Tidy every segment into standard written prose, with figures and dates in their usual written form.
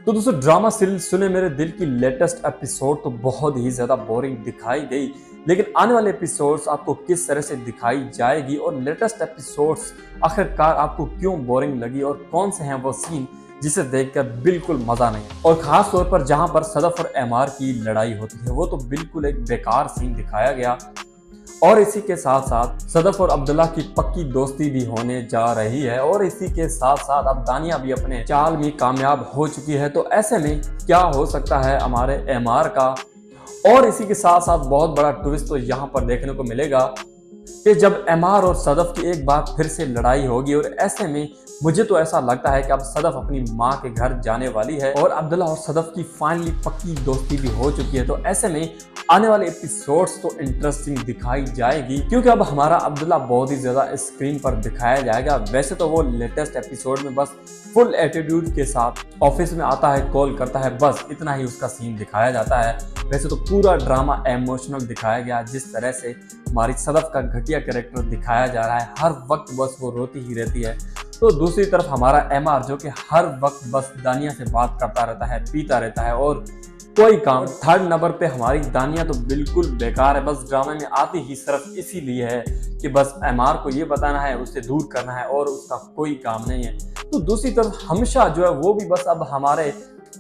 तो दोस्तों drama serial सुने मेरे दिल की लेटेस्ट एपिसोड तो बहुत ही ज्यादा बोरिंग दिखाई गई, लेकिन आने वाले एपिसोड्स आपको किस तरह से दिखाई जाएगी और लेटेस्ट एपिसोड्स आखिरकार आपको क्यों बोरिंग लगी और कौन से हैं वो सीन जिसे देखकर बिल्कुल मजा नहीं। और खास तौर पर जहां पर सदफ और एमआर की लड़ाई होती है वो तो बिल्कुल एक बेकार सीन दिखाया गया। और इसी के साथ साथ सदफ और अब्दुल्ला की पक्की दोस्ती भी होने जा रही है और इसी के साथ साथ अब दानिया भी अपने चाल में कामयाब हो चुकी है। तो ऐसे में क्या हो सकता है हमारे एमआर का। और इसी के साथ साथ बहुत बड़ा ट्विस्ट तो यहाँ पर देखने को मिलेगा कि जब एमआर और सदफ की एक बार फिर से लड़ाई होगी और ऐसे में मुझे तो ऐसा लगता है कि अब सदफ अपनी माँ के घर जाने वाली है और अब्दुल्ला और सदफ की फाइनली पक्की दोस्ती भी हो चुकी है। तो ऐसे में आने वाले एपिसोड्स तो इंटरेस्टिंग दिखाई जाएगी क्योंकि अब हमारा अब्दुल्ला बहुत ही ज्यादा स्क्रीन पर दिखाया जाएगा। वैसे तो वो लेटेस्ट एपिसोड में बस फुल एटीट्यूड के साथ ऑफिस में आता है, कॉल करता है, बस इतना ही उसका सीन दिखाया जाता है। वैसे तो पूरा ड्रामा इमोशनल दिखाया गया, जिस तरह से हमारी सदफ का घटिया कैरेक्टर दिखाया जा रहा है, हर वक्त बस वो रोती ही रहती है। तो दूसरी तरफ हमारा एमआर जो कि हर वक्त बस दानिया से बात करता रहता है, पीता रहता है और कोई काम। थर्ड नंबर पे हमारी दानिया तो बिल्कुल बेकार है, बस ड्रामे में आती ही सिर्फ इसीलिए है कि बस एमआर को ये बताना है, उससे दूर करना है और उसका कोई काम नहीं है। तो दूसरी तरफ हमेशा जो है वो भी बस अब हमारे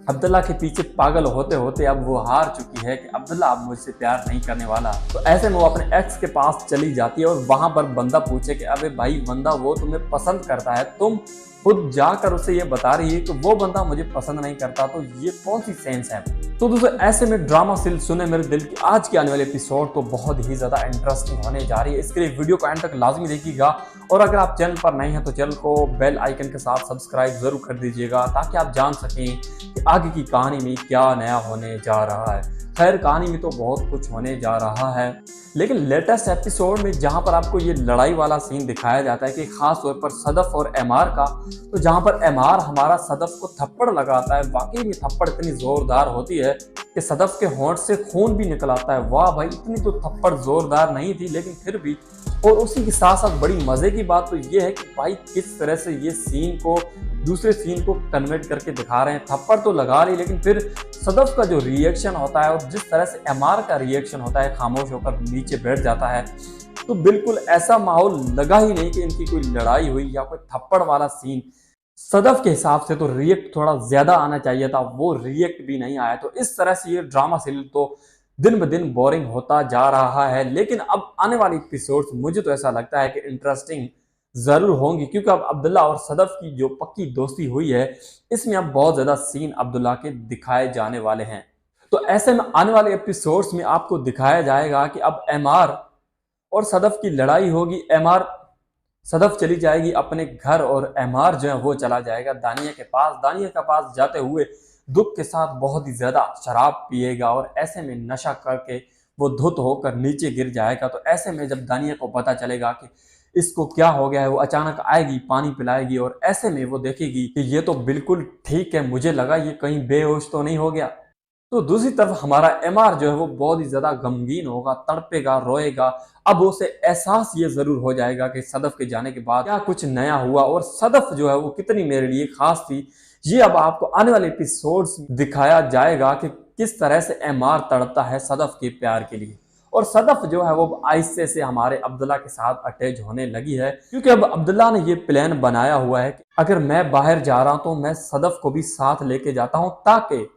अब्दुल्ला के पीछे पागल होते होते अब वो हार चुकी है कि अब्दुल्ला अब मुझसे प्यार नहीं करने वाला। तो ऐसे में वो अपने एक्स के पास चली जाती है और वहां पर बंदा पूछे कि अबे भाई बंदा वो तुम्हें पसंद करता है, तुम खुद जाकर उसे ये बता रही है कि वो बंदा मुझे पसंद नहीं करता, तो ये कौन सी सेंस है। तो दोस्तों ऐसे में ड्रामा सीरियल सुने मेरे दिल की आज की आने वाली एपिसोड तो बहुत ही ज्यादा इंटरेस्टिंग होने जा रही है। इसके लिए वीडियो को एंड तक लाजमी देखिएगा और अगर आप चैनल पर नए हैं तो चैनल को बेल आइकन के साथ सब्सक्राइब जरूर कर दीजिएगा ताकि आप जान सकें कि आगे की कहानी में क्या नया होने जा रहा है। खैर कहानी में तो बहुत कुछ होने जा रहा है, लेकिन लेटेस्ट एपिसोड में जहां पर आपको ये लड़ाई वाला सीन दिखाया जाता है कि खास तौर पर सदफ और एमआर का, तो जहां पर एमआर हमारा सदफ को थप्पड़ लगाता है, वाकई में थप्पड़ इतनी जोरदार होती है कि सदफ के होंठ से खून भी निकल आता है। वाह भाई, इतनी तो थप्पड़ जोरदार नहीं थी लेकिन फिर भी। और उसी के साथ साथ बड़ी मजे की बात तो ये है कि भाई किस तरह से ये सीन को दूसरे सीन को कन्वर्ट करके दिखा रहे हैं। थप्पड़ तो लगा ली लेकिन फिर सदफ का जो रिएक्शन होता है और जिस तरह से एमआर का रिएक्शन होता है, खामोश होकर नीचे बैठ जाता है, तो बिल्कुल ऐसा माहौल लगा ही नहीं कि इनकी कोई लड़ाई हुई या कोई थप्पड़ वाला सीन। सदफ के हिसाब से तो रिएक्ट थोड़ा ज्यादा आना चाहिए था, वो रिएक्ट भी नहीं आया। तो इस तरह से ये ड्रामा सीरियल तो दिन ब दिन बोरिंग होता जा रहा है, लेकिन अब आने वाली एपिसोड्स मुझे तो ऐसा लगता है कि इंटरेस्टिंग जरूर होंगी क्योंकि अब अब्दुल्ला और सदफ की जो पक्की दोस्ती हुई है इसमें अब बहुत ज्यादा सीन अब्दुल्ला के दिखाए जाने वाले हैं। तो ऐसे में आने वाले एपिसोड्स में आपको दिखाया जाएगा कि अब एमआर और सदफ की लड़ाई होगी। एमआर सदफ चली जाएगी अपने घर और एमआर जो है वो चला जाएगा दानिया के पास। दानिया के पास जाते हुए दुख के साथ बहुत ही ज्यादा शराब पिएगा और ऐसे में नशा करके वो धुत होकर नीचे गिर जाएगा। तो ऐसे में जब दानिया को पता चलेगा कि इसको क्या हो गया है, वो अचानक आएगी, पानी पिलाएगी और ऐसे में वो देखेगी कि ये तो बिल्कुल ठीक है, मुझे लगा ये कहीं बेहोश तो नहीं हो गया। तो दूसरी तरफ हमारा एमआर जो है वो बहुत ही ज्यादा गमगीन होगा, तड़पेगा, रोएगा। अब उसे एहसास ये जरूर हो जाएगा कि सदफ के जाने के बाद क्या कुछ नया हुआ और सदफ जो है वो कितनी मेरे लिए खास थी। ये अब आपको आने वाले एपिसोड्स दिखाया जाएगा कि किस तरह से एमआर तड़पता है सदफ के प्यार के लिए। और सदफ जो है वो आहिस्ते से हमारे अब्दुल्ला के साथ अटैच होने लगी है क्योंकि अब अब्दुल्ला ने ये प्लान बनाया हुआ है कि अगर मैं बाहर जा रहा हूं तो मैं सदफ को भी साथ लेके जाता हूं ताकि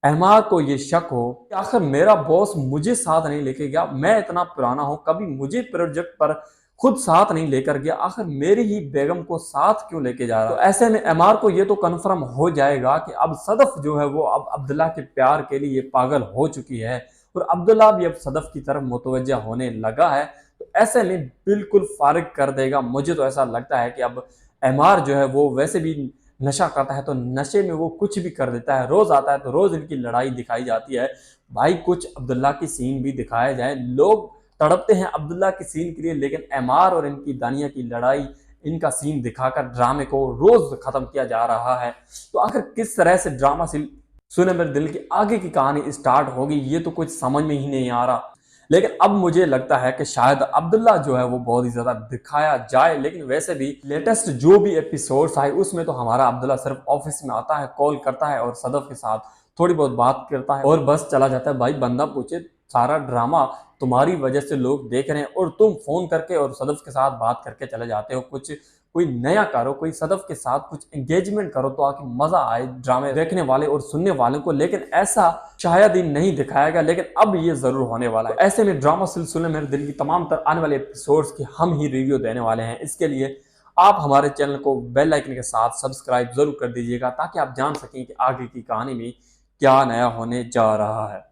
एमआर को ये शक हो कि आखिर मेरा बॉस मुझे साथ नहीं लेके गया, मैं इतना पुराना हूं, कभी मुझे प्रोजेक्ट पर खुद साथ नहीं लेकर गया, आखिर मेरी ही बेगम को साथ क्यों लेके जा रहा है। तो ऐसे में एमआर को ये तो कंफर्म हो जाएगा कि अब सदफ जो है वो अब अब्दुल्ला के प्यार के लिए पागल हो चुकी है और अब्दुल्ला भी अब सदफ की तरफ मुतवज्जा होने लगा है। तो ऐसे में बिल्कुल फारिग कर देगा। मुझे तो ऐसा लगता है कि अब एमआर जो है वो वैसे भी नशा करता है तो नशे में वो कुछ भी कर देता है, रोज आता है तो रोज इनकी लड़ाई दिखाई जाती है। भाई कुछ अब्दुल्ला की सीन भी दिखाए जाए, लोग तड़पते हैं अब्दुल्ला की सीन के लिए, लेकिन एमआर और इनकी दानिया की लड़ाई, इनका सीन दिखाकर ड्रामे को रोज खत्म किया जा रहा है। तो आखिर किस तरह से ड्रामा सीन सुने मेरे दिल की आगे की कहानी स्टार्ट होगी ये तो कुछ समझ में ही नहीं आ रहा। लेकिन अब मुझे लगता है कि शायद अब्दुल्ला जो है वो बहुत ही ज्यादा दिखाया जाए। लेकिन वैसे भी लेटेस्ट जो भी एपिसोड्स आए उसमें तो हमारा अब्दुल्ला सिर्फ ऑफिस में आता है, कॉल करता है और सदफ के साथ थोड़ी बहुत बात करता है और बस चला जाता है। भाई बंदा पूछे सारा ड्रामा तुम्हारी वजह से लोग देख रहे हैं और तुम फोन करके और सदफ के साथ बात करके चले जाते हो। कुछ कोई नया करो, कोई सदफ के साथ कुछ एंगेजमेंट करो तो आके मजा आए ड्रामे देखने वाले और सुनने वालों को। लेकिन ऐसा शायद ही नहीं दिखाया गया, लेकिन अब ये जरूर होने वाला है। तो ऐसे में ड्रामा सिलसिले मेरे दिल की तमाम तर आने वाले एपिसोड्स की हम ही रिव्यू देने वाले हैं। इसके लिए आप हमारे चैनल को बेल आइकन के साथ सब्सक्राइब जरूर कर दीजिएगा ताकि आप जान सकें कि आगे की कहानी में क्या नया होने जा रहा है।